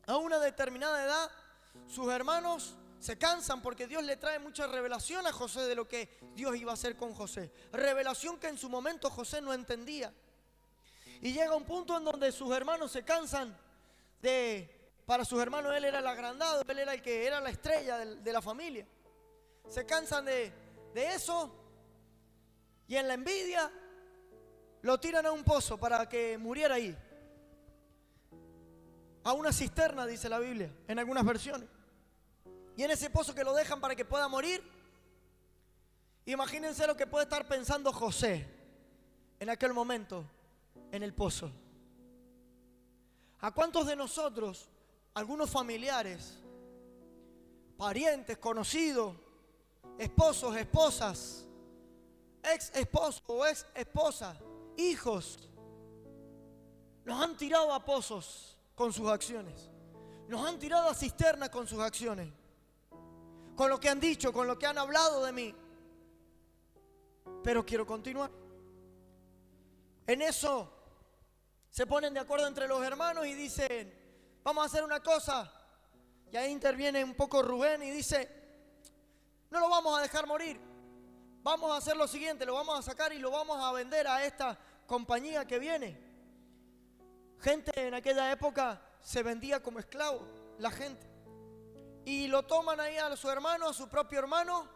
A una determinada edad, sus hermanos se cansan porque Dios le trae mucha revelación a José de lo que Dios iba a hacer con José. Revelación que en su momento José no entendía. Y llega un punto en donde sus hermanos se cansan para sus hermanos él era el agrandado, él era el que era la estrella de la familia. Se cansan de eso y en la envidia lo tiran a un pozo para que muriera ahí. A una cisterna, dice la Biblia, en algunas versiones. Y en ese pozo que lo dejan para que pueda morir, imagínense lo que puede estar pensando José en aquel momento, en el pozo. ¿A cuántos de nosotros, algunos familiares, parientes, conocidos, esposos, esposas, ex esposo o ex esposa, hijos, nos han tirado a pozos con sus acciones? Nos han tirado a cisternas con sus acciones, con lo que han dicho, con lo que han hablado de mí. Pero quiero continuar. En eso se ponen de acuerdo entre los hermanos y dicen, vamos a hacer una cosa. Y ahí interviene un poco Rubén y dice, no lo vamos a dejar morir. Vamos a hacer lo siguiente, lo vamos a sacar y lo vamos a vender a esta compañía que viene. Gente en aquella época se vendía como esclavo, la gente. Y lo toman ahí a su hermano, a su propio hermano,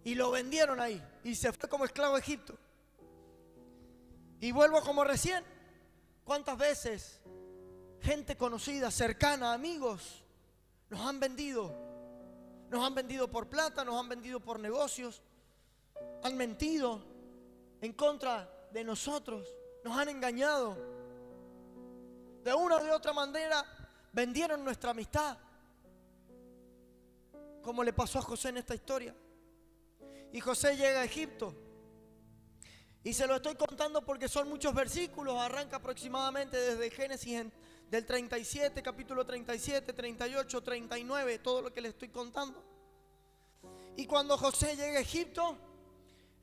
y lo vendieron ahí. Y se fue como esclavo a Egipto. Y vuelvo como recién. ¿Cuántas veces gente conocida, cercana, amigos, nos han vendido? Nos han vendido por plata, nos han vendido por negocios, han mentido en contra de nosotros, nos han engañado. De una o de otra manera vendieron nuestra amistad, como le pasó a José en esta historia. Y José llega a Egipto. Y se lo estoy contando porque son muchos versículos. Arranca aproximadamente desde Génesis del 37, capítulo 37, 38, 39, todo lo que le estoy contando. Y cuando José llega a Egipto,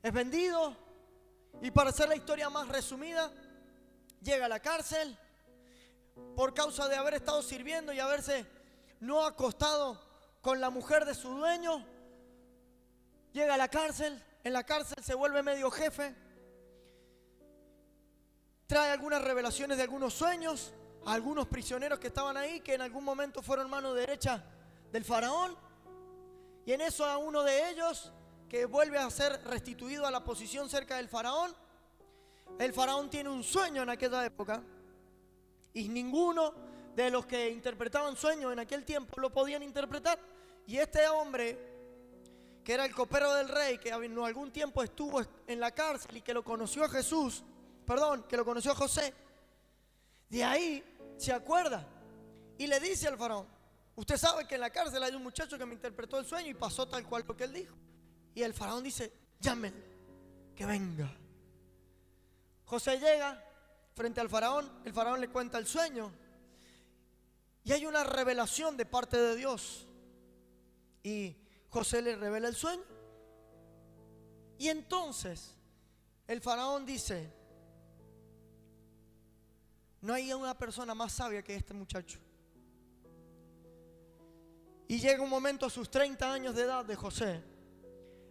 es vendido. Y para hacer la historia más resumida, llega a la cárcel por causa de haber estado sirviendo y haberse no acostado con la mujer de su dueño. Llega a la cárcel, en la cárcel se vuelve medio jefe, trae algunas revelaciones de algunos sueños a algunos prisioneros que estaban ahí, que en algún momento fueron mano derecha del faraón. Y en eso a uno de ellos, que vuelve a ser restituido a la posición cerca del faraón. El faraón tiene un sueño en aquella época y ninguno de los que interpretaban sueños en aquel tiempo lo podían interpretar. Y este hombre, que era el copero del rey, que en algún tiempo estuvo en la cárcel y que lo conoció a que lo conoció a José, de ahí se acuerda y le dice al faraón, usted sabe que en la cárcel hay un muchacho que me interpretó el sueño y pasó tal cual lo que él dijo. Y el faraón dice, llámenlo, que venga. José llega frente al faraón, el faraón le cuenta el sueño y hay una revelación de parte de Dios. Y José le revela el sueño. Y entonces el faraón dice, no hay una persona más sabia que este muchacho. Y llega un momento a sus 30 años de edad de José,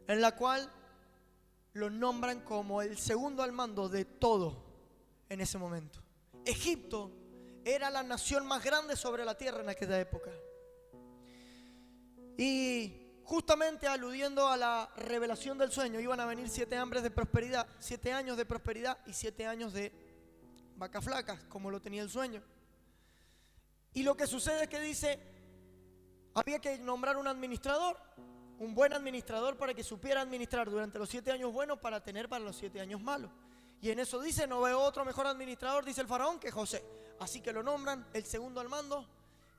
en la cual lo nombran como el segundo al mando de todo en ese momento. Egipto era la nación más grande sobre la tierra en aquella época. Y justamente aludiendo a la revelación del sueño, iban a venir 7 años de prosperidad y 7 años de vacas flacas, como lo tenía el sueño. Y lo que sucede es que dice, había que nombrar un administrador, un buen administrador para que supiera administrar durante los 7 años buenos para tener para los 7 años malos. Y en eso dice, no veo otro mejor administrador, dice el faraón, que José. Así que lo nombran el segundo al mando,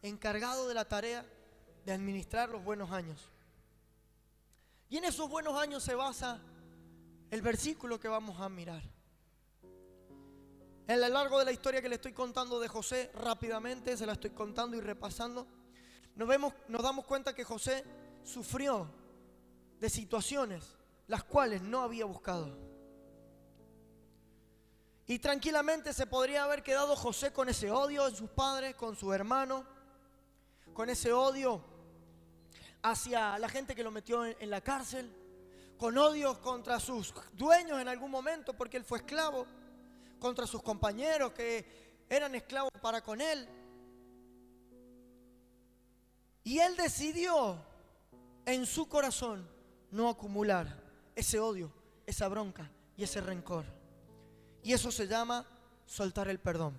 encargado de la tarea de administrar los buenos años. Y en esos buenos años se basa el versículo que vamos a mirar. En lo largo de la historia que le estoy contando de José, rápidamente se la estoy contando y repasando, nos damos cuenta que José sufrió de situaciones las cuales no había buscado. Y tranquilamente se podría haber quedado José con ese odio en sus padres, con su hermano, con ese odio hacia la gente que lo metió en la cárcel, con odios contra sus dueños en algún momento porque él fue esclavo, contra sus compañeros que eran esclavos para con él. Y él decidió en su corazón no acumular ese odio, esa bronca y ese rencor. Y eso se llama soltar el perdón.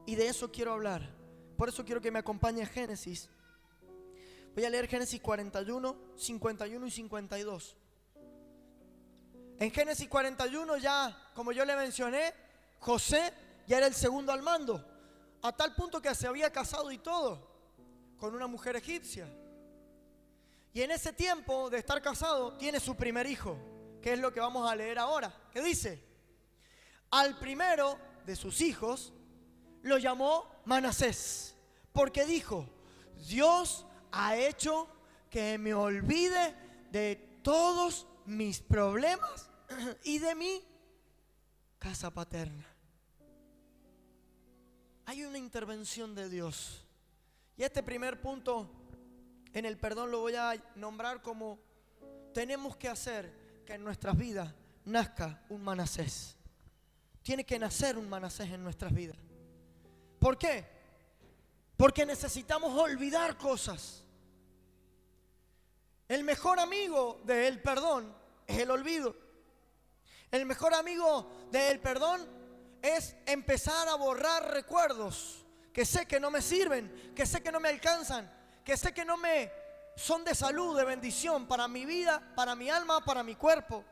Y de eso quiero hablar. Por eso quiero que me acompañe a Génesis. Voy a leer Génesis 41, 51 y 52. En Génesis 41 ya, como yo le mencioné, José ya era el segundo al mando, a tal punto que se había casado y todo con una mujer egipcia. Y en ese tiempo de estar casado tiene su primer hijo, que es lo que vamos a leer ahora, que dice: al primero de sus hijos lo llamó Manasés, porque dijo: Dios ha hecho que me olvide de todos mis problemas y de mi casa paterna. Hay una intervención de Dios. Y este primer punto en el perdón lo voy a nombrar como: tenemos que hacer que en nuestras vidas nazca un Manasés. Tiene que nacer un Manasés en nuestras vidas. ¿Por qué? Porque necesitamos olvidar cosas. El mejor amigo del perdón es el olvido. El mejor amigo del perdón es empezar a borrar recuerdos que sé que no me sirven, que sé que no me alcanzan, que sé que no me son de salud, de bendición para mi vida, para mi alma, para mi cuerpo.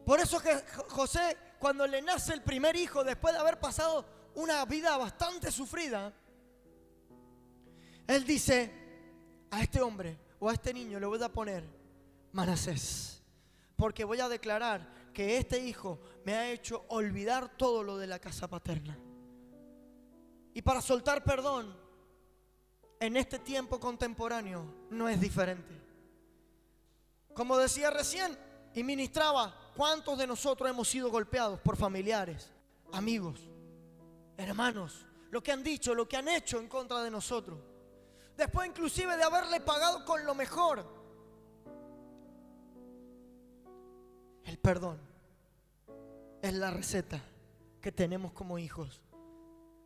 Por eso que José, cuando le nace el primer hijo, después de haber pasado una vida bastante sufrida, él dice: a este hombre o a este niño le voy a poner Manasés, porque voy a declarar que este hijo me ha hecho olvidar todo lo de la casa paterna. Y para soltar perdón en este tiempo contemporáneo no es diferente. Como decía recién y ministraba, ¿cuántos de nosotros hemos sido golpeados por familiares, amigos, hermanos, lo que han dicho, lo que han hecho en contra de nosotros? Después inclusive de haberle pagado con lo mejor. El perdón es la receta que tenemos como hijos.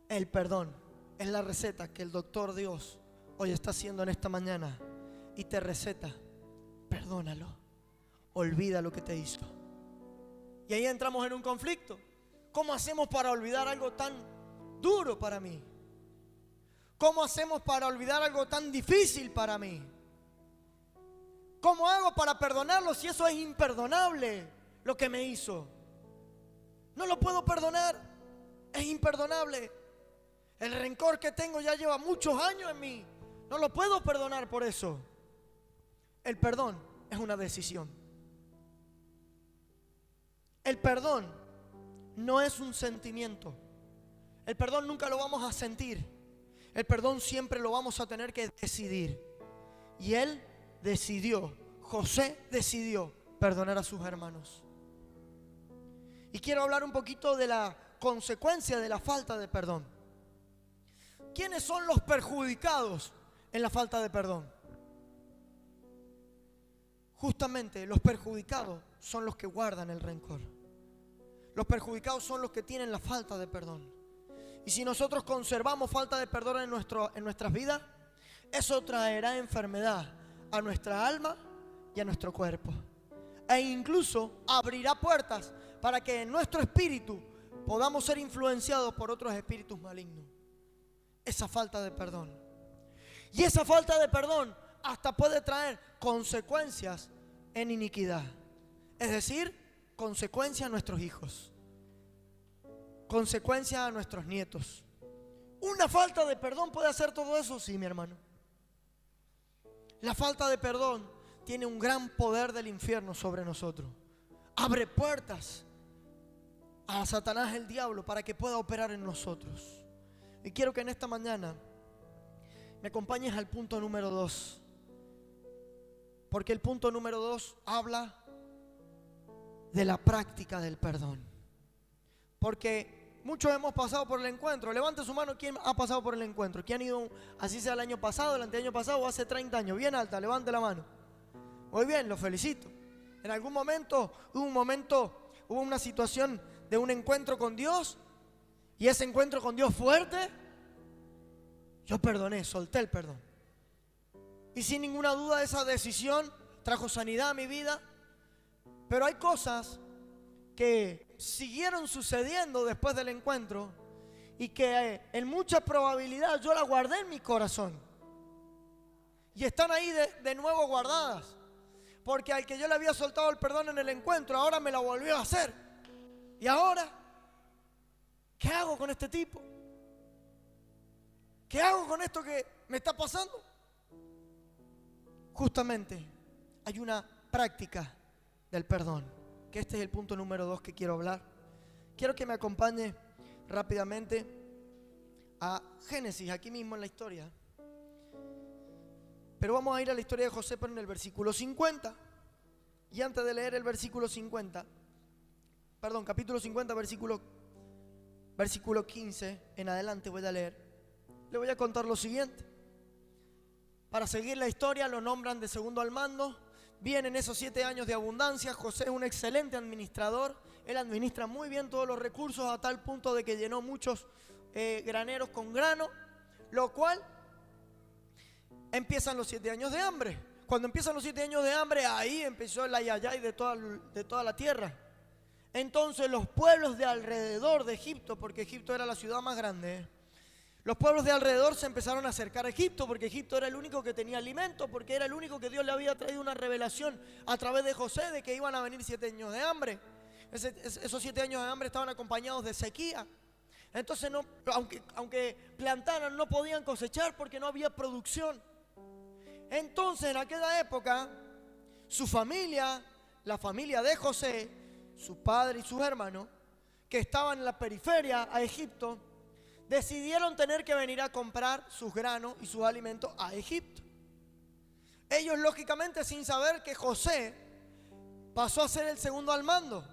El perdón es la receta que el doctor Dios hoy está haciendo en esta mañana y te receta: perdónalo, olvida lo que te hizo. Y ahí entramos en un conflicto. ¿Cómo hacemos para olvidar algo tan duro para mí? ¿Cómo hacemos para olvidar algo tan difícil para mí? ¿Cómo hago para perdonarlo si eso es imperdonable, lo que me hizo? No lo puedo perdonar, es imperdonable. El rencor que tengo ya lleva muchos años en mí, no lo puedo perdonar por eso. El perdón es una decisión. El perdón no es un sentimiento. El perdón nunca lo vamos a sentir. El perdón siempre lo vamos a tener que decidir. Y él decidió, José decidió perdonar a sus hermanos. Y quiero hablar un poquito de la consecuencia de la falta de perdón. ¿Quiénes son los perjudicados en la falta de perdón? Justamente los perjudicados son los que guardan el rencor. Los perjudicados son los que tienen la falta de perdón. Y si nosotros conservamos falta de perdón en nuestras vidas, eso traerá enfermedad a nuestra alma y a nuestro cuerpo. E incluso abrirá puertas para que en nuestro espíritu podamos ser influenciados por otros espíritus malignos. Esa falta de perdón. Y esa falta de perdón hasta puede traer consecuencias en iniquidad. Es decir, consecuencias a nuestros hijos, consecuencias a nuestros nietos. ¿Una falta de perdón puede hacer todo eso? Sí, mi hermano. La falta de perdón tiene un gran poder del infierno sobre nosotros. Abre puertas a Satanás, el diablo, para que pueda operar en nosotros. Y quiero que en esta mañana me acompañes al punto número 2. Porque el punto número 2 habla de la práctica del perdón. Porque muchos hemos pasado por el encuentro. Levante su mano, ¿quién ha pasado por el encuentro? ¿Quién ha ido, así sea el año pasado, el anteaño pasado o hace 30 años? Bien alta, levante la mano. Muy bien, los felicito. En algún momento, hubo una situación de un encuentro con Dios, y ese encuentro con Dios fuerte, yo perdoné, solté el perdón. Y sin ninguna duda esa decisión trajo sanidad a mi vida. Pero hay cosas que siguieron sucediendo después del encuentro y que en mucha probabilidad yo las guardé en mi corazón. Y están ahí de nuevo guardadas. Porque al que yo le había soltado el perdón en el encuentro, ahora me la volvió a hacer. Y ahora, ¿qué hago con este tipo? ¿Qué hago con esto que me está pasando? Justamente hay una práctica del perdón, que este es el punto número 2 que quiero hablar. Quiero que me acompañe rápidamente a Génesis, aquí mismo en la historia. Pero vamos a ir a la historia de José, pero en el versículo 50. Y antes de leer el versículo 50, capítulo 50, versículo 15 en adelante voy a leer. Le voy a contar lo siguiente. Para seguir la historia lo nombran de segundo al mando. Vienen esos 7 años de abundancia. José es un excelente administrador. Él administra muy bien todos los recursos a tal punto de que llenó muchos graneros con grano. Lo cual empiezan los 7 años de hambre. Cuando empiezan los 7 años de hambre, ahí empezó el ayayay de toda la tierra. Entonces los pueblos de alrededor de Egipto, porque Egipto era la ciudad más grande, los pueblos de alrededor se empezaron a acercar a Egipto, porque Egipto era el único que tenía alimento, porque era el único que Dios le había traído una revelación a través de José de que iban a venir 7 años de hambre. Esos 7 años de hambre estaban acompañados de sequía. Entonces, aunque plantaran, no podían cosechar porque no había producción. Entonces, en aquella época, su familia, la familia de José, su padre y sus hermanos, que estaban en la periferia a Egipto, decidieron tener que venir a comprar sus granos y sus alimentos a Egipto. Ellos, lógicamente, sin saber que José pasó a ser el segundo al mando.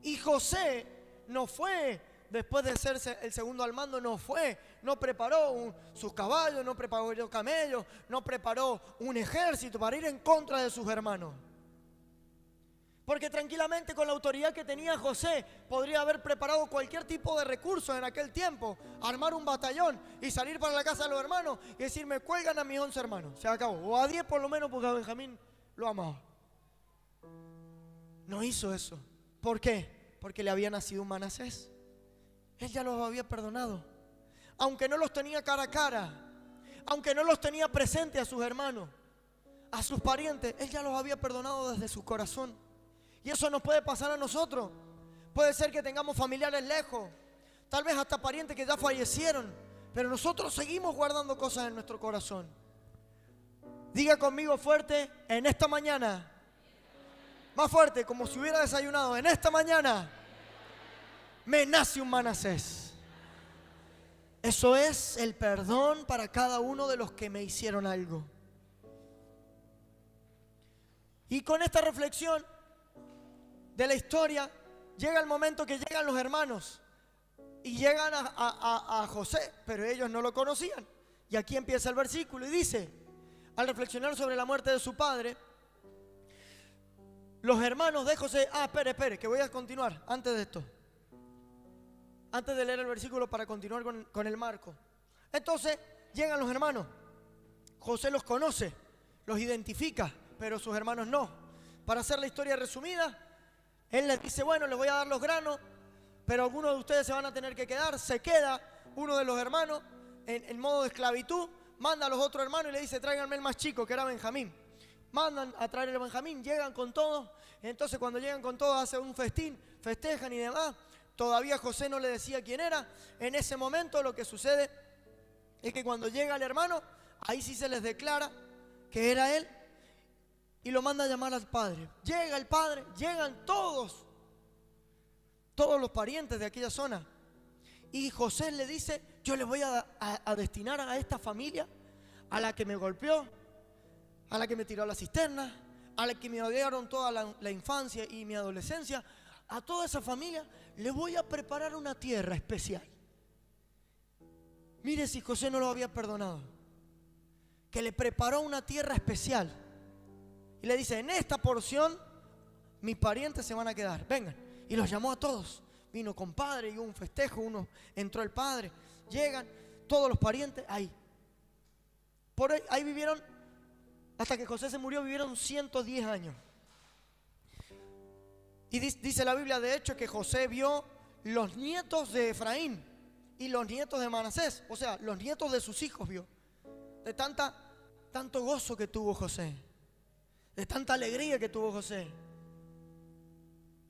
Y José no fue, después de ser el segundo al mando, no preparó sus caballos, no preparó camellos, no preparó un ejército para ir en contra de sus hermanos. Porque tranquilamente con la autoridad que tenía José podría haber preparado cualquier tipo de recursos en aquel tiempo, armar un batallón y salir para la casa de los hermanos y decir: me cuelgan a mis 11 hermanos, se acabó, o a 10 por lo menos, porque a Benjamín lo amaba. No hizo eso. ¿Por qué? Porque le había nacido un Manasés. Él ya los había perdonado, aunque no los tenía cara a cara, aunque no los tenía presente a sus hermanos, a sus parientes. Él ya los había perdonado desde su corazón. Y eso nos puede pasar a nosotros. Puede ser que tengamos familiares lejos, tal vez hasta parientes que ya fallecieron, pero nosotros seguimos guardando cosas en nuestro corazón. Diga conmigo fuerte: en esta mañana. Más fuerte, como si hubiera desayunado: en esta mañana me nace un Manasés. Eso es el perdón para cada uno de los que me hicieron algo. Y con esta reflexión de la historia, llega el momento que llegan los hermanos y llegan a José, pero ellos no lo conocían. Y aquí empieza el versículo y dice: al reflexionar sobre la muerte de su padre, los hermanos de José... espere, que voy a continuar antes de esto. Antes de leer el versículo para continuar con el marco. Entonces llegan los hermanos. José los conoce, los identifica, pero sus hermanos no. Para hacer la historia resumida, él les dice: bueno, les voy a dar los granos, pero algunos de ustedes se van a tener que quedar. Se queda uno de los hermanos en modo de esclavitud, manda a los otros hermanos y le dice: tráiganme el más chico, que era Benjamín. Mandan a traer el Benjamín, llegan con todos. Entonces cuando llegan con todos hacen un festín, festejan y demás. Todavía José no le decía quién era. En ese momento lo que sucede es que cuando llega el hermano, ahí sí se les declara que era él y lo manda a llamar al padre. Llega el padre, llegan todos los parientes de aquella zona. Y José le dice: yo le voy a destinar a esta familia, a la que me golpeó, a la que me tiró a la cisterna, a la que me odiaron toda la infancia y mi adolescencia, a toda esa familia le voy a preparar una tierra especial. Mire si José no lo había perdonado, que le preparó una tierra especial. Y le dice, en esta porción mis parientes se van a quedar, vengan. Y los llamó a todos. Vino compadre y hubo un festejo, entró el padre, llegan todos los parientes ahí. Por ahí vivieron, hasta que José se murió, vivieron 110 años. Y dice la Biblia, de hecho, que José vio los nietos de Efraín y los nietos de Manasés, o sea, los nietos de sus hijos vio. De tanto gozo que tuvo José, de tanta alegría que tuvo José.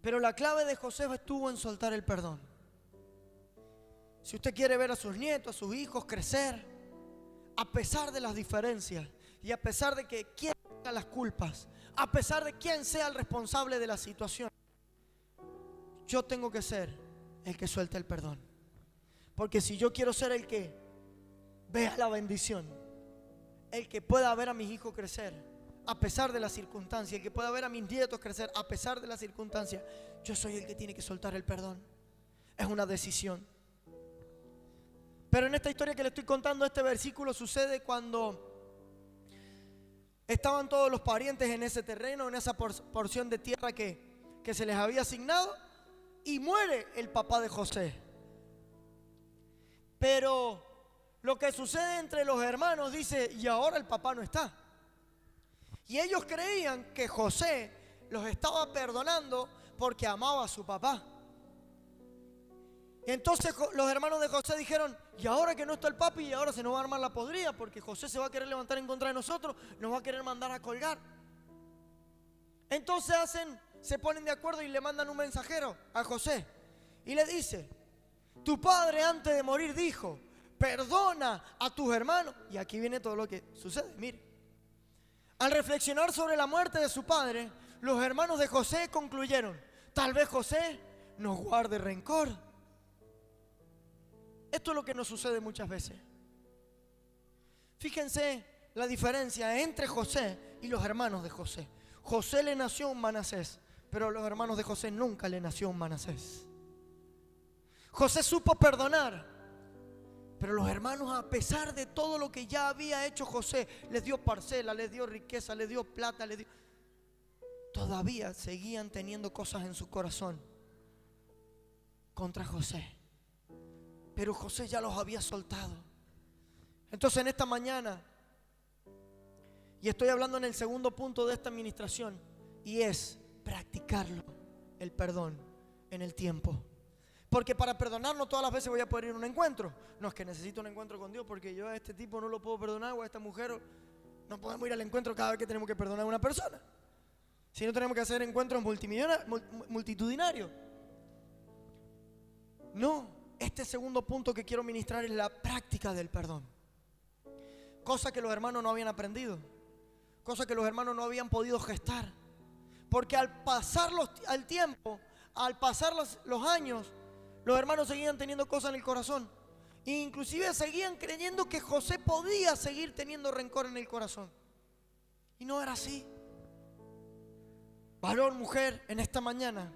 Pero la clave de José estuvo en soltar el perdón. Si usted quiere ver a sus nietos, a sus hijos crecer, a pesar de las diferencias y a pesar de que quien tenga las culpas, a pesar de quién sea el responsable de la situación, yo tengo que ser el que suelte el perdón. Porque si yo quiero ser el que vea la bendición, el que pueda ver a mis hijos crecer a pesar de las circunstancias, el que pueda ver a mis nietos crecer a pesar de las circunstancias, yo soy el que tiene que soltar el perdón. Es una decisión. Pero en esta historia que le estoy contando, este versículo sucede cuando estaban todos los parientes en ese terreno, en esa porción de tierra que se les había asignado, y muere el papá de José. Pero lo que sucede entre los hermanos dice, y ahora el papá no está. Y ellos creían que José los estaba perdonando porque amaba a su papá. Y entonces los hermanos de José dijeron, y ahora que no está el papi, y ahora se nos va a armar la podrida, porque José se va a querer levantar en contra de nosotros, nos va a querer mandar a colgar. Entonces se ponen de acuerdo y le mandan un mensajero a José y le dice, tu padre antes de morir dijo, perdona a tus hermanos. Y aquí viene todo lo que sucede, mire. Al reflexionar sobre la muerte de su padre, los hermanos de José concluyeron, tal vez José nos guarde rencor. Esto es lo que nos sucede muchas veces. Fíjense la diferencia entre José y los hermanos de José. José le nació un Manasés, pero a los hermanos de José nunca le nació un Manasés. José supo perdonar, pero los hermanos, a pesar de todo lo que ya había hecho José, les dio parcela, les dio riqueza, les dio plata, todavía seguían teniendo cosas en su corazón contra José. Pero José ya los había soltado. Entonces en esta mañana, y estoy hablando en el segundo punto de esta administración, y es practicarlo, el perdón en el tiempo. Porque para perdonar no todas las veces voy a poder ir a un encuentro. No es que necesito un encuentro con Dios porque yo a este tipo no lo puedo perdonar, o a esta mujer no podemos ir al encuentro cada vez que tenemos que perdonar a una persona. Si no, tenemos que hacer encuentros multitudinarios. No, este segundo punto que quiero ministrar es la práctica del perdón. Cosa que los hermanos no habían aprendido, cosa que los hermanos no habían podido gestar. Porque al pasar el tiempo, al pasar los años, los hermanos seguían teniendo cosas en el corazón. E inclusive seguían creyendo que José podía seguir teniendo rencor en el corazón. Y no era así. Varón, mujer, en esta mañana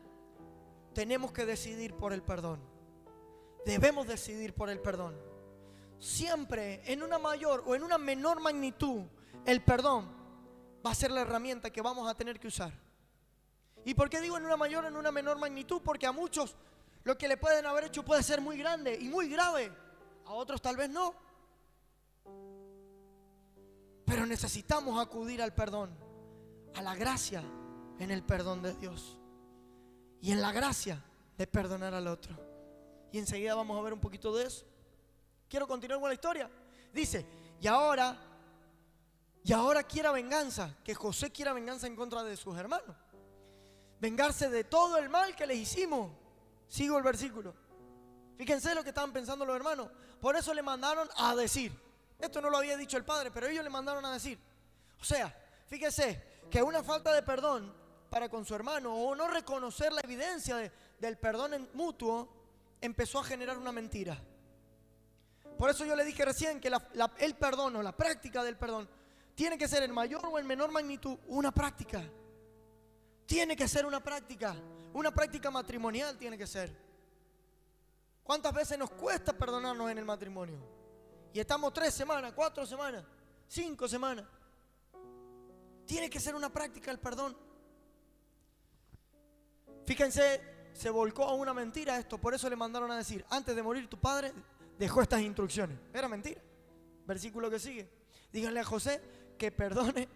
tenemos que decidir por el perdón. Debemos decidir por el perdón. Siempre, en una mayor o en una menor magnitud, el perdón va a ser la herramienta que vamos a tener que usar. ¿Y por qué digo en una mayor o en una menor magnitud? Porque a muchos lo que le pueden haber hecho puede ser muy grande y muy grave. A otros tal vez no. Pero necesitamos acudir al perdón, a la gracia en el perdón de Dios y en la gracia de perdonar al otro. Y enseguida vamos a ver un poquito de eso. Quiero continuar con la historia. Dice, y ahora quiera venganza, que José quiera venganza en contra de sus hermanos. Vengarse de todo el mal que les hicimos. Sigo el versículo. Fíjense lo que estaban pensando los hermanos. Por eso le mandaron a decir. Esto no lo había dicho el padre, pero ellos le mandaron a decir. O sea, fíjese que una falta de perdón para con su hermano, o no reconocer la evidencia del perdón mutuo, empezó a generar una mentira. Por eso yo le dije recién que el perdón o la práctica del perdón tiene que ser en mayor o en menor magnitud una práctica. Tiene que ser una práctica, Una práctica matrimonial tiene que ser. ¿Cuántas veces nos cuesta perdonarnos en el matrimonio? Y estamos 3 semanas, 4 semanas, 5 semanas. Tiene que ser una práctica el perdón. Fíjense, se volcó a una mentira esto. Por eso le mandaron a decir: antes de morir tu padre dejó estas instrucciones. Era mentira. Versículo que sigue: díganle a José que perdone,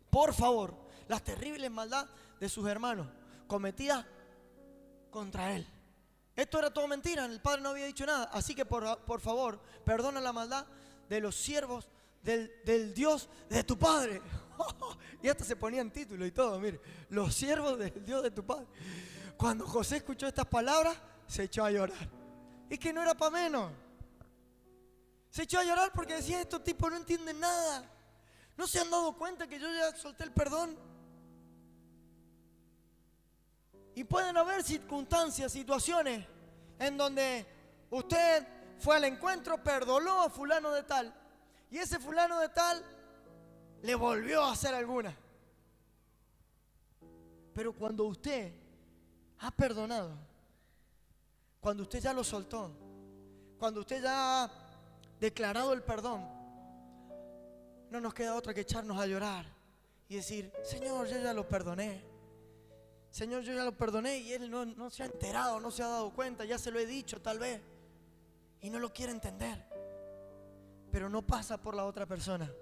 por favor, las terribles maldades de sus hermanos cometidas contra él. Esto era todo mentira, el padre no había dicho nada. Así que por favor, perdona la maldad de los siervos del Dios de tu padre. Y hasta se ponían título y todo, mire, los siervos del Dios de tu padre. Cuando José escuchó estas palabras, se echó a llorar. Es que no era para menos. Se echó a llorar porque decía: estos tipos no entienden nada. ¿No se han dado cuenta que yo ya solté el perdón? Y pueden haber circunstancias, situaciones en donde usted fue al encuentro, perdonó a fulano de tal, y ese fulano de tal le volvió a hacer alguna. Pero cuando usted ha perdonado, cuando usted ya lo soltó, cuando usted ya ha declarado el perdón, no nos queda otra que echarnos a llorar y decir: Señor, yo ya lo perdoné. Señor, yo ya lo perdoné y él no se ha enterado, no se ha dado cuenta, ya se lo he dicho tal vez, y no lo quiere entender. Pero no pasa por la otra persona,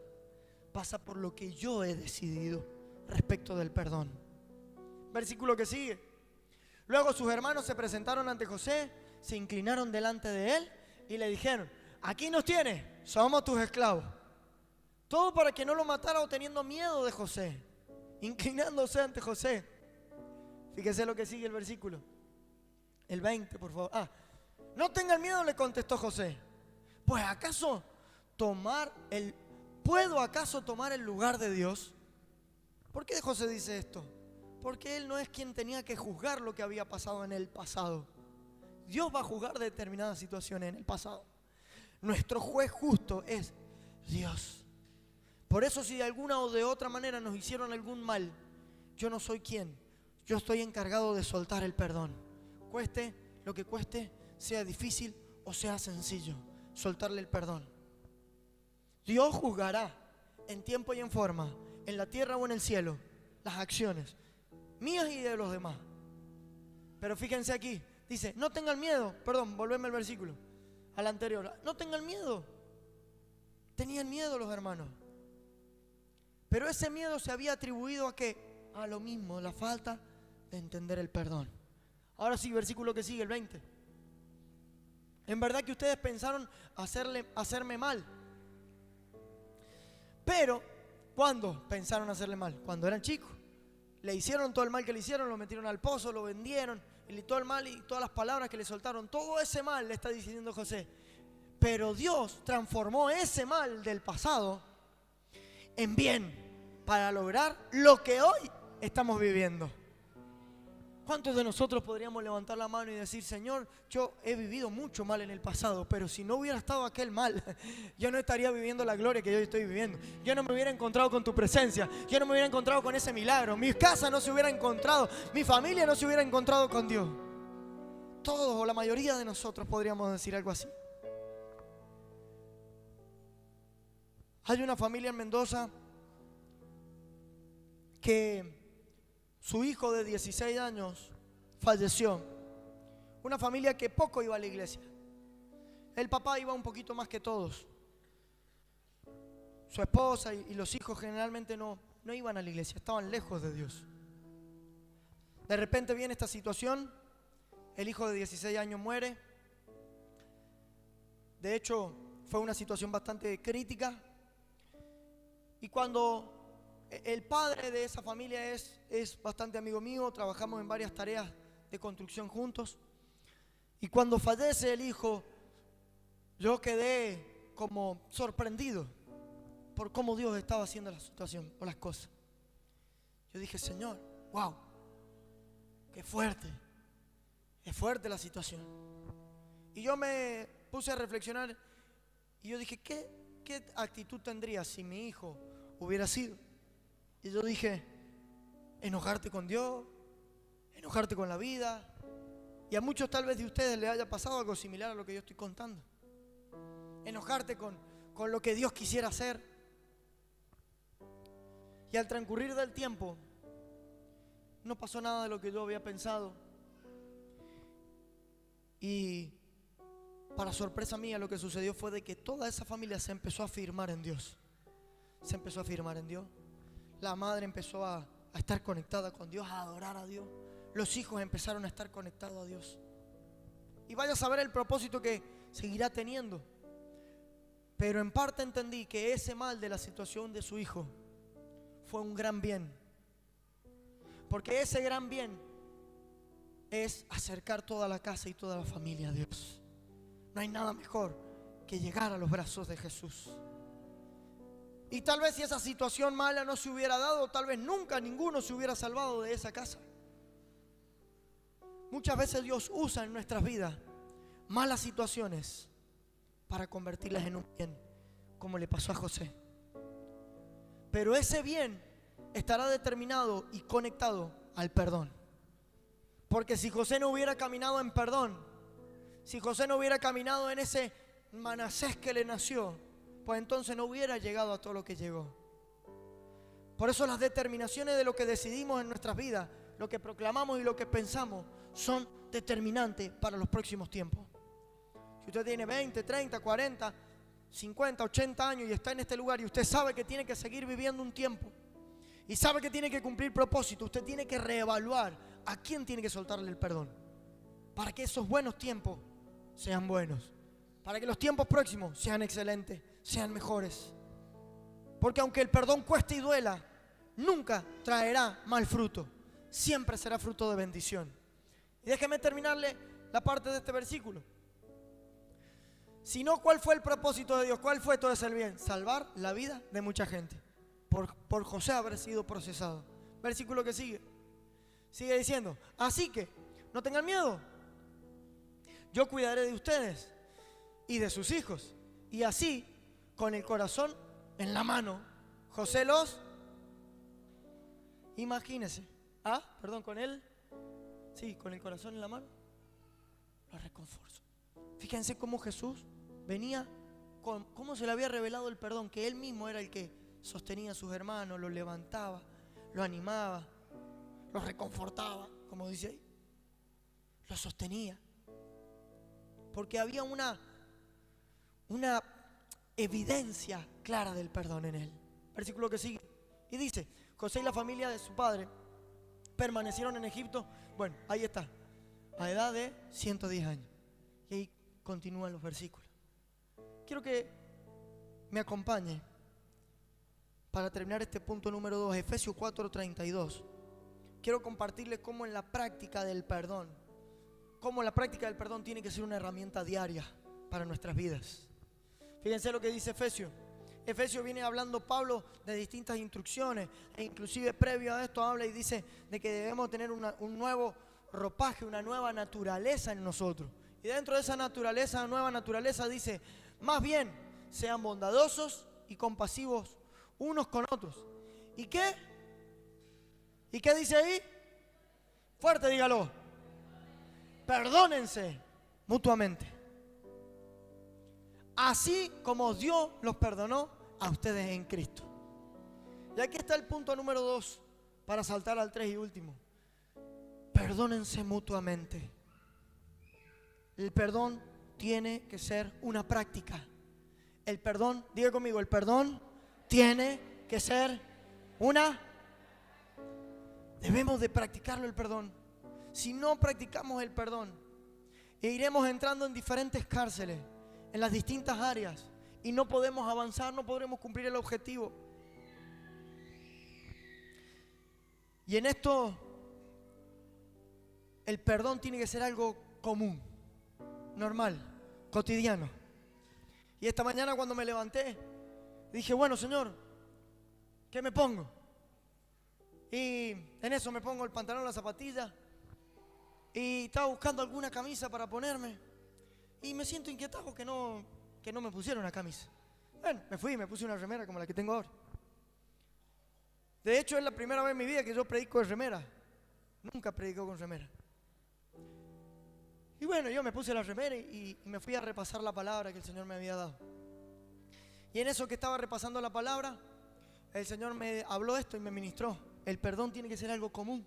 pasa por lo que yo he decidido respecto del perdón. Versículo que sigue: luego sus hermanos se presentaron ante José, se inclinaron delante de él y le dijeron: aquí nos tienes, somos tus esclavos. Todo para que no lo matara o teniendo miedo de José, inclinándose ante José. Fíjese lo que sigue el versículo, el 20, por favor. No tengan miedo, le contestó José. Pues ¿puedo acaso tomar el lugar de Dios? ¿Por qué José dice esto? Porque él no es quien tenía que juzgar lo que había pasado en el pasado. Dios va a juzgar determinadas situaciones en el pasado. Nuestro juez justo es Dios. Por eso, si de alguna o de otra manera nos hicieron algún mal, yo no soy quien. Yo estoy encargado de soltar el perdón. Cueste lo que cueste, sea difícil o sea sencillo, soltarle el perdón. Dios juzgará en tiempo y en forma, en la tierra o en el cielo, las acciones mías y de los demás. Pero fíjense aquí, dice: no tengan miedo. Perdón, volveme al versículo, al anterior. No tengan miedo. Tenían miedo los hermanos. Pero ese miedo se había atribuido ¿a qué? A lo mismo, la falta de entender el perdón. Ahora sí, versículo que sigue, el 20. En verdad que ustedes pensaron hacerme mal. Pero, ¿cuándo pensaron hacerle mal? Cuando eran chicos. Le hicieron todo el mal que le hicieron, lo metieron al pozo, lo vendieron, y todo el mal y todas las palabras que le soltaron, todo ese mal, le está diciendo José. Pero Dios transformó ese mal del pasado en bien para lograr lo que hoy estamos viviendo. ¿Cuántos de nosotros podríamos levantar la mano y decir: Señor, yo he vivido mucho mal en el pasado, pero si no hubiera estado aquel mal, yo no estaría viviendo la gloria que yo estoy viviendo? Yo no me hubiera encontrado con tu presencia, yo no me hubiera encontrado con ese milagro, mi casa no se hubiera encontrado, mi familia no se hubiera encontrado con Dios. Todos o la mayoría de nosotros podríamos decir algo así. Hay una familia en Mendoza que su hijo de 16 años falleció. Una familia que poco iba a la iglesia. El papá iba un poquito más que todos. Su esposa y los hijos generalmente no iban a la iglesia, estaban lejos de Dios. De repente viene esta situación, el hijo de 16 años muere. De hecho, fue una situación bastante crítica. Y cuando el padre de esa familia es bastante amigo mío, trabajamos en varias tareas de construcción juntos. Y cuando fallece el hijo, yo quedé como sorprendido por cómo Dios estaba haciendo la situación o las cosas. Yo dije: Señor, wow, qué fuerte, es fuerte la situación. Y yo me puse a reflexionar y yo dije: ¿qué actitud tendría si mi hijo hubiera sido? Y yo dije: enojarte con Dios, enojarte con la vida. Y a muchos tal vez de ustedes les haya pasado algo similar a lo que yo estoy contando. Enojarte con lo que Dios quisiera hacer. Y al transcurrir del tiempo, no pasó nada de lo que yo había pensado. Y para sorpresa mía, lo que sucedió fue de que toda esa familia se empezó a afirmar en Dios. Se empezó a afirmar en Dios. La madre empezó a estar conectada con Dios, a adorar a Dios. Los hijos empezaron a estar conectados a Dios. Y vaya a saber el propósito que seguirá teniendo. Pero en parte entendí que ese mal de la situación de su hijo fue un gran bien. Porque ese gran bien es acercar toda la casa y toda la familia a Dios. No hay nada mejor que llegar a los brazos de Jesús. Y tal vez si esa situación mala no se hubiera dado, tal vez nunca ninguno se hubiera salvado de esa casa. Muchas veces Dios usa en nuestras vidas malas situaciones para convertirlas en un bien, como le pasó a José. Pero ese bien estará determinado y conectado al perdón. Porque si José no hubiera caminado en perdón, si José no hubiera caminado en ese Manasés que le nació, pues entonces no hubiera llegado a todo lo que llegó. Por eso las determinaciones de lo que decidimos en nuestras vidas, lo que proclamamos y lo que pensamos, son determinantes para los próximos tiempos. Si usted tiene 20, 30, 40, 50, 80 años y está en este lugar y usted sabe que tiene que seguir viviendo un tiempo y sabe que tiene que cumplir propósito, usted tiene que reevaluar a quién tiene que soltarle el perdón para que esos buenos tiempos sean buenos, para que los tiempos próximos sean excelentes, sean mejores. Porque aunque el perdón cueste y duela, nunca traerá mal fruto, siempre será fruto de bendición. Y déjeme terminarle la parte de este versículo. Si no, ¿cuál fue el propósito de Dios? ¿Cuál fue todo ese bien? Salvar la vida de mucha gente. Por José haber sido procesado. Versículo que sigue. Sigue diciendo, así que no tengan miedo. Yo cuidaré de ustedes y de sus hijos. Y así, con el corazón en la mano, José los... Imagínense. Con él. Sí, con el corazón en la mano. Los reconfortó. Fíjense cómo Jesús venía, cómo se le había revelado el perdón, que él mismo era el que sostenía a sus hermanos, los levantaba, los animaba, los reconfortaba, como dice ahí, los sostenía. Porque había una evidencia clara del perdón en él. Versículo que sigue. Y dice, José y la familia de su padre permanecieron en Egipto, bueno, ahí está, a edad de 110 años. Y ahí continúan los versículos. Quiero que me acompañe para terminar este punto número 2, Efesios 4:32. Quiero compartirles cómo en la práctica del perdón, cómo la práctica del perdón tiene que ser una herramienta diaria para nuestras vidas. Fíjense lo que dice Efesios. Efesios viene hablando Pablo de distintas instrucciones, e inclusive previo a esto habla y dice de que debemos tener un nuevo ropaje, una nueva naturaleza en nosotros. Y dentro de esa naturaleza, nueva naturaleza, dice, más bien, sean bondadosos y compasivos unos con otros. ¿Y qué? ¿Y qué dice ahí? Fuerte, dígalo. Perdónense mutuamente. Así como Dios los perdonó a ustedes en Cristo. Y aquí está el punto número 2, para saltar al 3 y último. Perdónense mutuamente. El perdón tiene que ser una práctica. El perdón, diga conmigo, el perdón tiene que ser una... Debemos de practicarlo el perdón. Si no practicamos el perdón, iremos entrando en diferentes cárceles, en las distintas áreas, y no podemos avanzar, no podremos cumplir el objetivo. Y en esto, el perdón tiene que ser algo común, normal, cotidiano. Y esta mañana cuando me levanté, dije, bueno, Señor, ¿qué me pongo? Y en eso me pongo el pantalón, la zapatilla, y estaba buscando alguna camisa para ponerme, y me siento inquietado que no me pusieron una camisa. Bueno, me fui y me puse una remera como la que tengo ahora. De hecho, es la primera vez en mi vida que yo predico de remera. Nunca predicó con remera. Y bueno, yo me puse la remera y me fui a repasar la palabra que el Señor me había dado. Y en eso que estaba repasando la palabra, el Señor me habló esto y me ministró. El perdón tiene que ser algo común.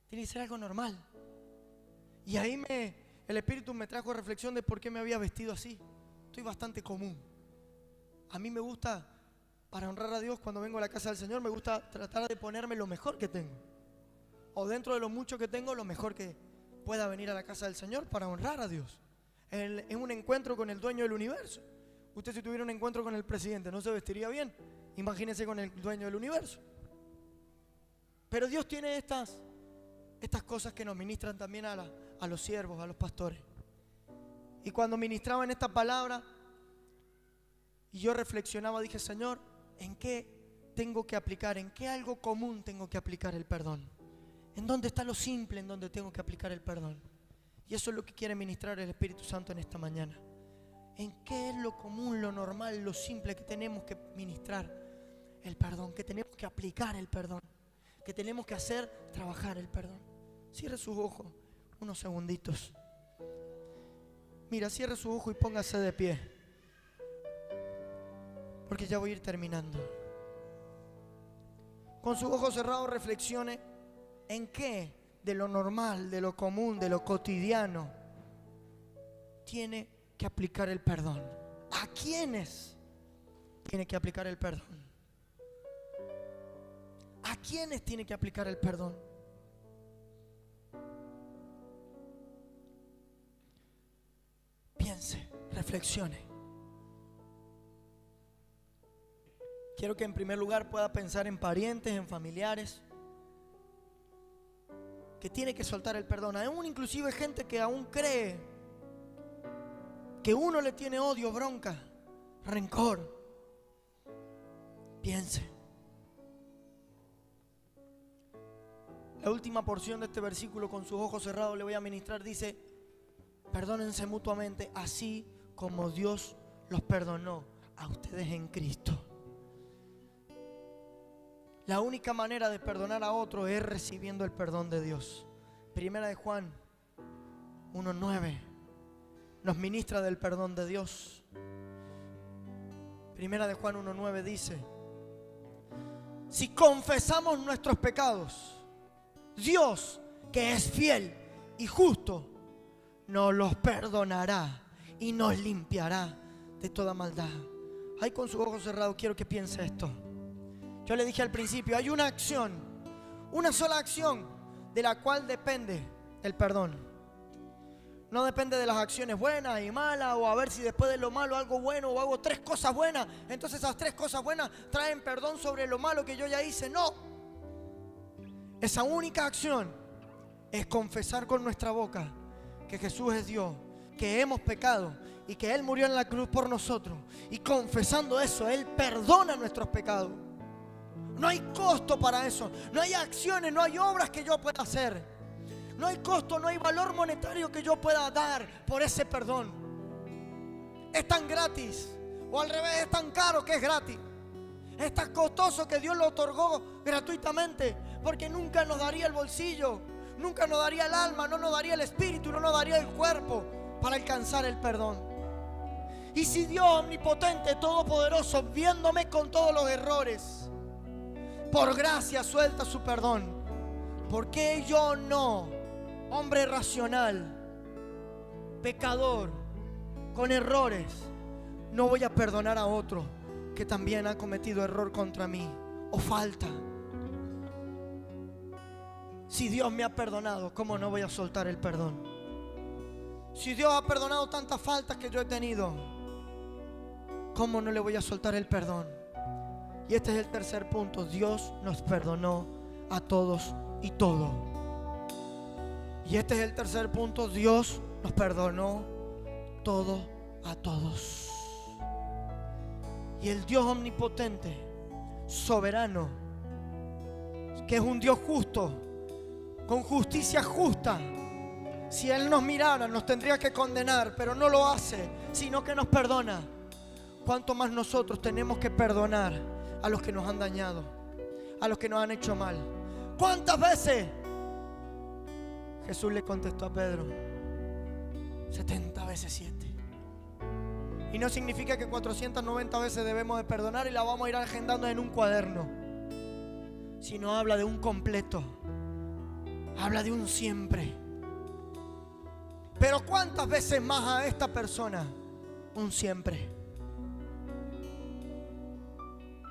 Tiene que ser algo normal. Y ahí el Espíritu me trajo reflexión de por qué me había vestido así. Estoy bastante común. A mí me gusta, para honrar a Dios, cuando vengo a la casa del Señor, me gusta tratar de ponerme lo mejor que tengo. O dentro de lo mucho que tengo, lo mejor que pueda venir a la casa del Señor para honrar a Dios. Es un encuentro con el dueño del universo. Usted, si tuviera un encuentro con el presidente, ¿no se vestiría bien? Imagínese con el dueño del universo. Pero Dios tiene estas cosas que nos ministran también a los siervos, a los pastores. Y cuando ministraba en esta palabra y yo reflexionaba, dije: Señor, ¿en qué tengo que aplicar? ¿En qué algo común tengo que aplicar el perdón? ¿En dónde está lo simple en donde tengo que aplicar el perdón? Y eso es lo que quiere ministrar el Espíritu Santo en esta mañana. ¿En qué es lo común, lo normal, lo simple que tenemos que ministrar el perdón? Que tenemos que aplicar el perdón. Que tenemos que hacer trabajar el perdón. Cierre sus ojos unos segunditos. Mira, cierre sus ojos y póngase de pie, porque ya voy a ir terminando. Con sus ojos cerrados reflexione en qué de lo normal, de lo común, de lo cotidiano tiene que aplicar el perdón. ¿A quiénes tiene que aplicar el perdón? ¿A quiénes tiene que aplicar el perdón? Piense, reflexione. Quiero que en primer lugar pueda pensar en parientes, en familiares, que tiene que soltar el perdón. Aún inclusive gente que aún cree que uno le tiene odio, bronca, rencor. Piense. La última porción de este versículo, con sus ojos cerrados le voy a ministrar, dice: perdónense mutuamente, así como Dios los perdonó a ustedes en Cristo. La única manera de perdonar a otro es recibiendo el perdón de Dios. Primera de Juan 1:9 nos ministra del perdón de Dios. Primera de Juan 1:9 dice: si confesamos nuestros pecados, Dios, que es fiel y justo, nos los perdonará y nos limpiará de toda maldad. Ahí con sus ojos cerrados quiero que piense esto. Yo le dije al principio, hay una acción, una sola acción de la cual depende el perdón. No depende de las acciones buenas y malas, o a ver si después de lo malo algo bueno, o hago 3 cosas buenas, entonces esas 3 cosas buenas traen perdón sobre lo malo que yo ya hice. No. Esa única acción es confesar con nuestra boca que Jesús es Dios, que hemos pecado y que Él murió en la cruz por nosotros. Y confesando eso, Él perdona nuestros pecados. No hay costo para eso. No hay acciones, no hay obras que yo pueda hacer. No hay costo, no hay valor monetario que yo pueda dar por ese perdón. Es tan gratis, o al revés, es tan caro que es gratis. Es tan costoso que Dios lo otorgó gratuitamente, porque nunca nos daría el bolsillo, nunca nos daría el alma, no nos daría el espíritu, no nos daría el cuerpo para alcanzar el perdón. Y si Dios omnipotente, todopoderoso, viéndome con todos los errores, por gracia suelta su perdón, ¿por qué yo no, hombre racional, pecador, con errores, no voy a perdonar a otro que también ha cometido error contra mí o falta? Si Dios me ha perdonado, ¿cómo no voy a soltar el perdón? Si Dios ha perdonado tantas faltas que yo he tenido, ¿cómo no le voy a soltar el perdón? Y este es el tercer punto: Dios nos perdonó a todos y todo. Y este es el tercer punto: Dios nos perdonó todo a todos. Y el Dios omnipotente, soberano, que es un Dios justo, con justicia justa, si Él nos mirara nos tendría que condenar, pero no lo hace, sino que nos perdona. ¿Cuánto más nosotros tenemos que perdonar a los que nos han dañado, a los que nos han hecho mal? ¿Cuántas veces Jesús le contestó a Pedro: 70 veces 7. Y no significa que 490 veces debemos de perdonar y la vamos a ir agendando en un cuaderno, sino habla de un completo, habla de un siempre. Pero ¿cuántas veces más a esta persona? Un siempre.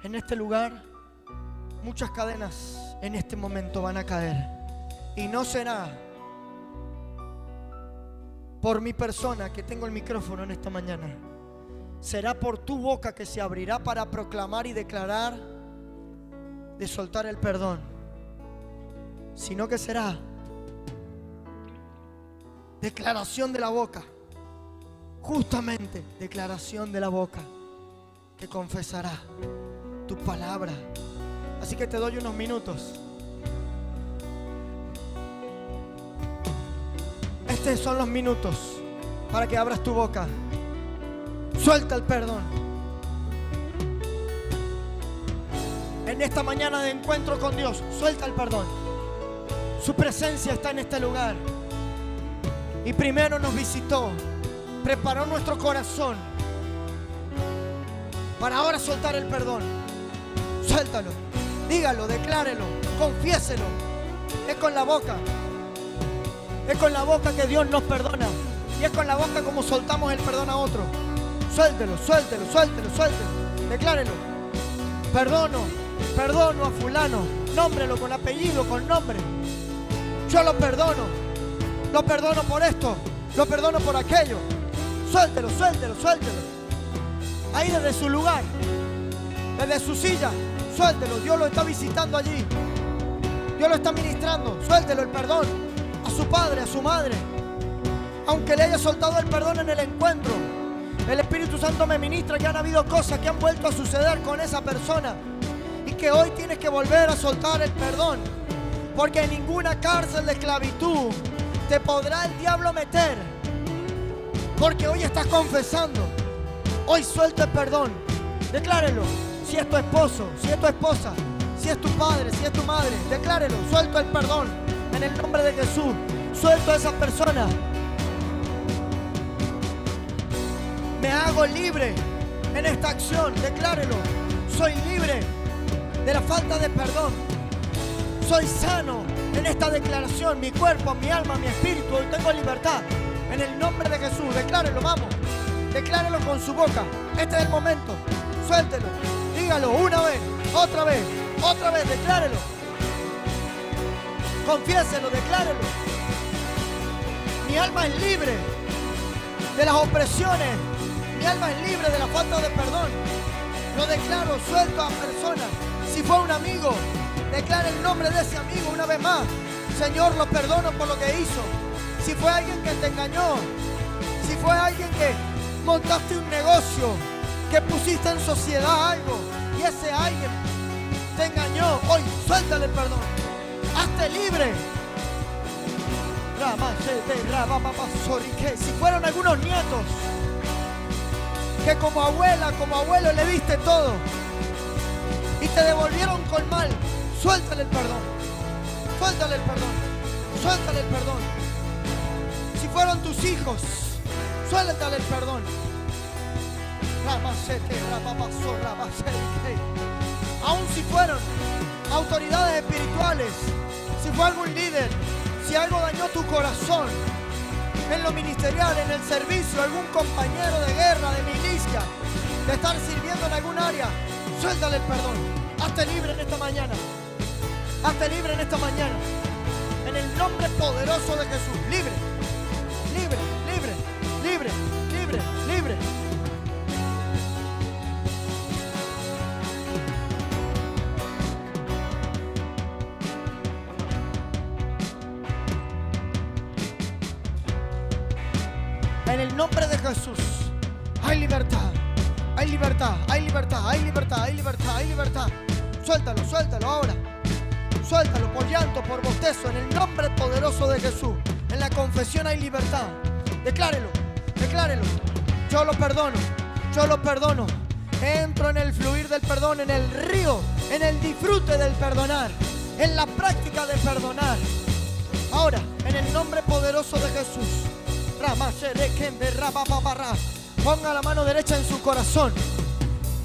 En este lugar muchas cadenas en este momento van a caer, y no será por mi persona que tengo el micrófono en esta mañana, será por tu boca que se abrirá para proclamar y declarar de soltar el perdón, sino que será declaración de la boca, justamente declaración de la boca que confesará tu palabra. Así que te doy unos minutos. Estos son los minutos para que abras tu boca. Suelta el perdón. En esta mañana de encuentro con Dios, suelta el perdón. Su presencia está en este lugar. Y primero nos visitó, preparó nuestro corazón para ahora soltar el perdón. Suéltalo, dígalo, declárelo, confiéselo. Es con la boca. Es con la boca que Dios nos perdona. Y es con la boca como soltamos el perdón a otro. Suéltelo, suéltelo, suéltelo, suéltelo. Declárelo. Perdono a fulano. Nómbrelo con apellido, con nombre. Yo lo perdono. Lo perdono por esto. Lo perdono por aquello. Suéltelo, suéltelo, suéltelo. Ahí desde su lugar, desde su silla, suéltelo. Dios lo está visitando allí. Dios lo está ministrando. Suéltelo el perdón a su padre, a su madre. Aunque le haya soltado el perdón en el encuentro, el Espíritu Santo me ministra que han habido cosas que han vuelto a suceder con esa persona y que hoy tienes que volver a soltar el perdón, porque en ninguna cárcel de esclavitud te podrá el diablo meter, porque hoy estás confesando. Hoy suelta el perdón. Declárelo. Si es tu esposo, si es tu esposa, si es tu padre, si es tu madre, declárelo. Suelto el perdón en el nombre de Jesús. Suelto a esa persona. Me hago libre en esta acción. Declárelo. Soy libre de la falta de perdón. Soy sano en esta declaración. Mi cuerpo, mi alma, mi espíritu. Hoy tengo libertad. En el nombre de Jesús. Declárelo, vamos. Declárelo con su boca. Este es el momento. Suéltelo. Dígalo una vez, otra vez, declárelo. Confiéselo, declárelo. Mi alma es libre de las opresiones. Mi alma es libre de la falta de perdón. Lo declaro, suelto a personas. Si fue un amigo, declara el nombre de ese amigo una vez más. Señor, lo perdono por lo que hizo. Si fue alguien que te engañó, si fue alguien que montaste un negocio, que pusiste en sociedad algo y ese alguien te engañó, hoy suéltale el perdón. Hazte libre. Si fueron algunos nietos que como abuela, como abuelo le diste todo y te devolvieron con mal, suéltale el perdón. Suéltale el perdón. Suéltale el perdón. Si fueron tus hijos, suéltale el perdón. Aún si fueron autoridades espirituales, si fue algún líder, si algo dañó tu corazón en lo ministerial, en el servicio, algún compañero de guerra, de milicia, de estar sirviendo en algún área, suéltale el perdón. Hazte libre en esta mañana. Hazte libre en esta mañana. En el nombre poderoso de Jesús. Libre, libre, libre, libre, libre, libre. En el nombre de Jesús hay libertad, hay libertad, hay libertad, hay libertad, hay libertad, hay libertad. Suéltalo, suéltalo ahora. Suéltalo por llanto, por bostezo. En el nombre poderoso de Jesús. En la confesión hay libertad. Declárelo, declárelo. Yo lo perdono, yo lo perdono. Entro en el fluir del perdón, en el río, en el disfrute del perdonar, en la práctica de perdonar. ahora, en el nombre poderoso de Jesús. Ponga la mano derecha en su corazón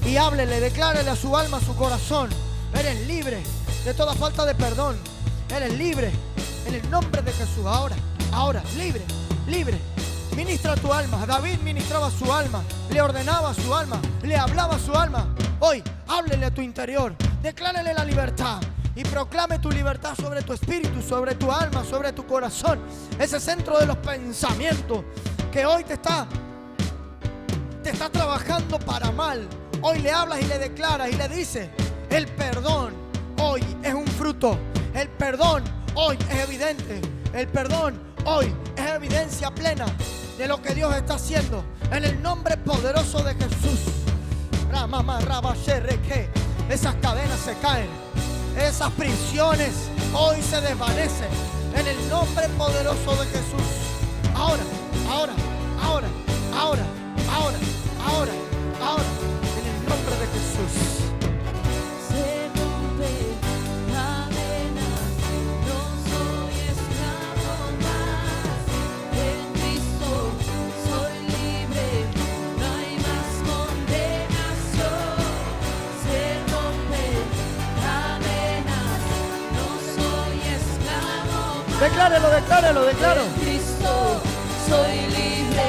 y háblele, declárele a su alma, a su corazón: eres libre de toda falta de perdón. Eres libre en el nombre de Jesús. Ahora, libre, libre. Ministra tu alma. David ministraba su alma, le ordenaba a su alma, le hablaba a su alma. Hoy, háblele a tu interior, declárele la libertad y proclame tu libertad sobre tu espíritu, sobre tu alma, sobre tu corazón. Ese centro de los pensamientos que hoy te está trabajando para mal. Hoy le hablas y le declaras y le dices: el perdón hoy es un fruto. El perdón hoy es evidente. El perdón hoy es evidencia plena de lo que Dios está haciendo. En el nombre poderoso de Jesús. Esas cadenas se caen. Esas prisiones hoy se desvanecen. En el nombre poderoso de Jesús. Ahora. En el nombre de Jesús. Se rompe cadenas, no soy esclavo más. En Cristo soy libre, no hay más condenación. Se rompe cadenas, no soy esclavo más. Declárelo. En Cristo soy libre,